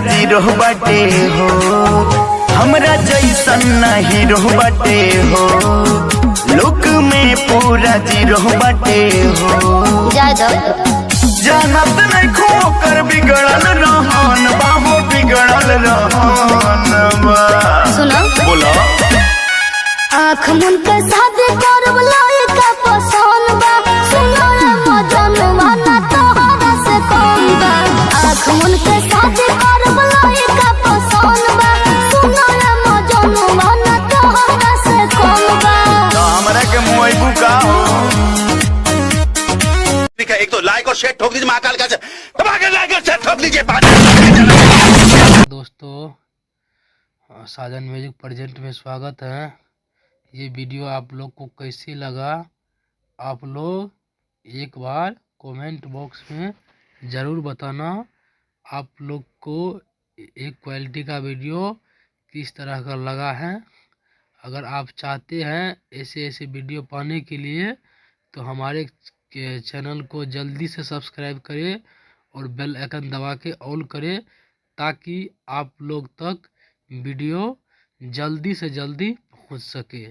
Zero बाटे हो, हमरा जैसन ना हीरो बाटे हो, लुक में पूरा जीरो बाटे हो। जानत नहीं खो कर बिगड़ल रहन बाहो, बिगड़ल रहन बा। सुनो बोलो आँख मुन के शादी करब लइका पसंद बा, सुनो रे मजनुआ ना तोहरा से कम बा। आँख मुन के शादी करब लइका पसंद बा, सुनो रे मजनुआ ना तोहरा से कम बा। तो हमरा के मुआइबू का हो। एक तो लाइक और शेयर ठोक दीजिए, महाकाल का लाइक और शेयर ठोक लीजिए। दोस्तों साजन म्यूजिक प्रेजेंट में स्वागत है। ये वीडियो आप लोग को कैसी लगा, आप लोग एक बार कमेंट बॉक्स में ज़रूर बताना। आप लोग को एक क्वालिटी का वीडियो किस तरह का लगा है। अगर आप चाहते हैं ऐसे ऐसे वीडियो पाने के लिए तो हमारे चैनल को जल्दी से सब्सक्राइब करें और बेल आइकन दबा के ऑल करें, ताकि आप लोग तक वीडियो जल्दी से जल्दी पहुंच सके।